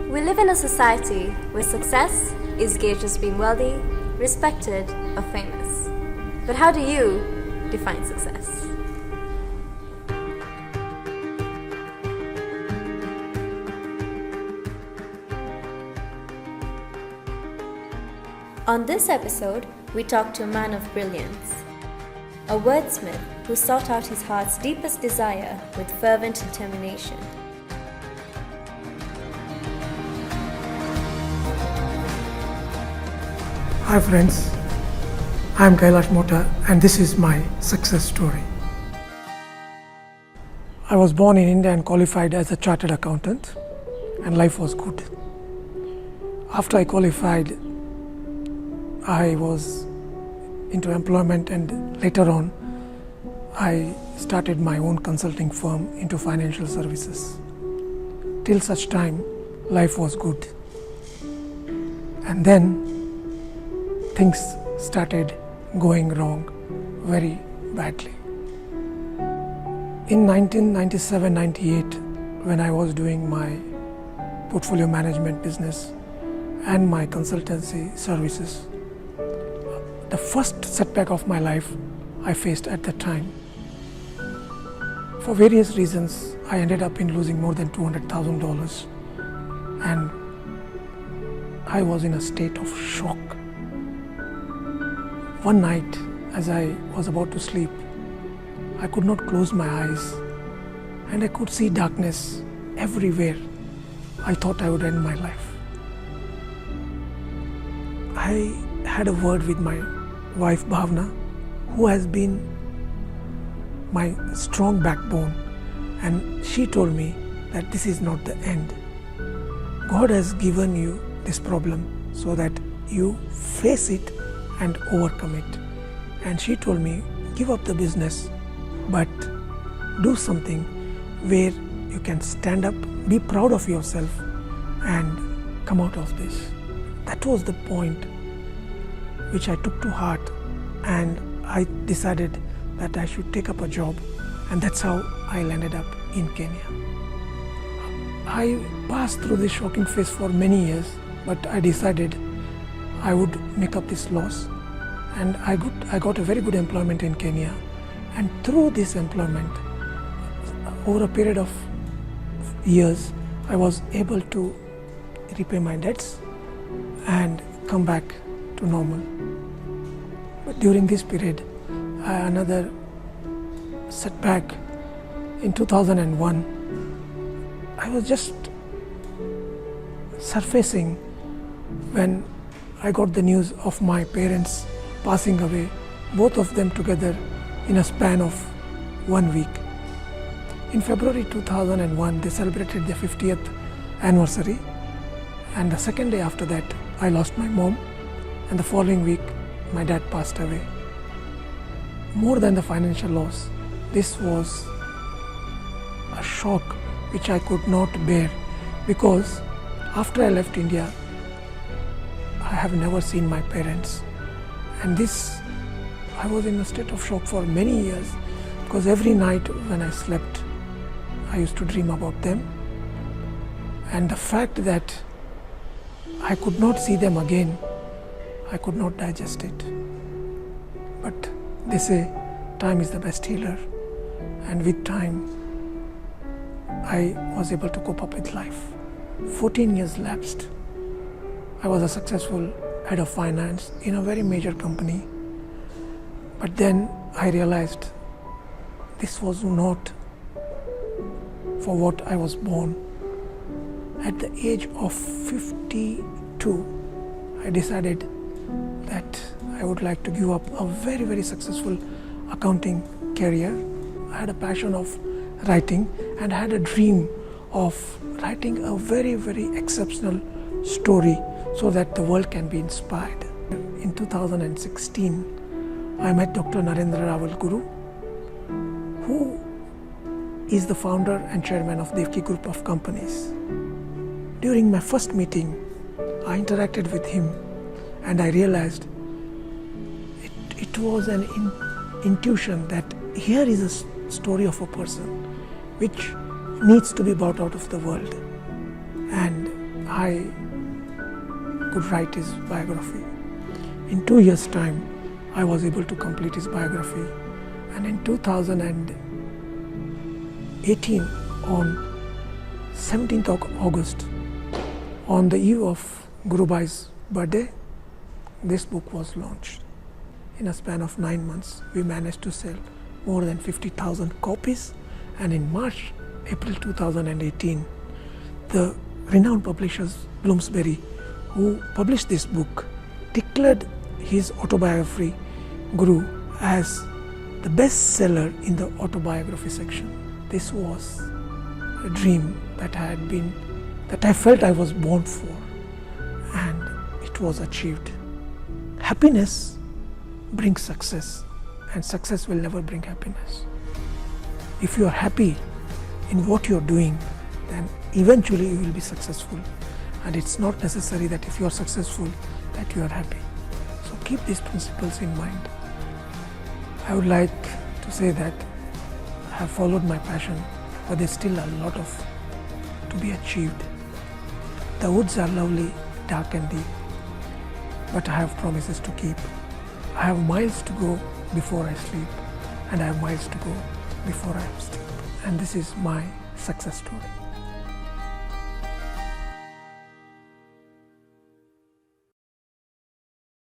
We live in a society where success is gauged as being wealthy, respected, or famous. But how do you define success? On this episode, we talk to a man of brilliance, a wordsmith who sought out his heart's deepest desire with fervent determination. Hi friends, I am Kailash Mota and this is my success story. I was born in India and qualified as a chartered accountant, and life was good. After I qualified, I was into employment, and later on I started my own consulting firm into financial services. Till such time, life was good. And then things started going wrong very badly. In 1997-98, when I was doing my portfolio management business and my consultancy services, the first setback of my life I faced at that time. For various reasons, I ended up in losing more than $200,000, and I was in a state of shock. One night, as I was about to sleep, I could not close my eyes and I could see darkness everywhere. I thought I would end my life. I had a word with my wife Bhavna, who has been my strong backbone, and she told me that this is not the end. God has given you this problem so that you face it and overcome it. And she told me, give up the business, but do something where you can stand up, be proud of yourself, and come out of this. That was the point which I took to heart, and I decided that I should take up a job, and that's how I landed up in Kenya. I passed through this shocking phase for many years, but I decided I would make up this loss, and I got a very good employment in Kenya, and through this employment, over a period of years, I was able to repay my debts and come back to normal. But during this period, another setback in 2001. I was just surfacing when I got the news of my parents passing away, both of them together in a span of 1 week. In February 2001, they celebrated their 50th anniversary, and the second day after that, I lost my mom, and the following week, my dad passed away. More than the financial loss, this was a shock which I could not bear, because after I left India, I have never seen my parents, and this, I was in a state of shock for many years, because every night when I slept, I used to dream about them, and the fact that I could not see them again, I could not digest it. But they say time is the best healer, and with time, I was able to cope up with life. 14 years lapsed. I was a successful head of finance in a very major company. But then I realized this was not for what I was born. At the age of 52, I decided that I would like to give up a very, very successful accounting career. I had a passion of writing and had a dream of writing a very, very exceptional story so that the world can be inspired. In 2016, I met Dr. Narendra Rawal Guru, who is the founder and chairman of the Devki Group of companies. During my first meeting, I interacted with him and I realized it was an intuition that here is a story of a person which needs to be brought out of the world. And I could write his biography. In 2 years' time, I was able to complete his biography. And in 2018, on 17th of August, on the eve of Gurubai's birthday, this book was launched. In a span of 9 months, we managed to sell more than 50,000 copies. And in March, April 2018, the renowned publishers Bloomsbury, who published this book, declared his autobiography, Guru, as the best seller in the autobiography section. This was a dream that I felt I was born for, and it was achieved. Happiness brings success, and success will never bring happiness. If you are happy in what you are doing, then eventually you will be successful. And it's not necessary that if you are successful, that you are happy. So keep these principles in mind. I would like to say that I have followed my passion, but there's still a lot to be achieved. The woods are lovely, dark and deep, but I have promises to keep. I have miles to go before I sleep, and I have miles to go before I sleep. And this is my success story.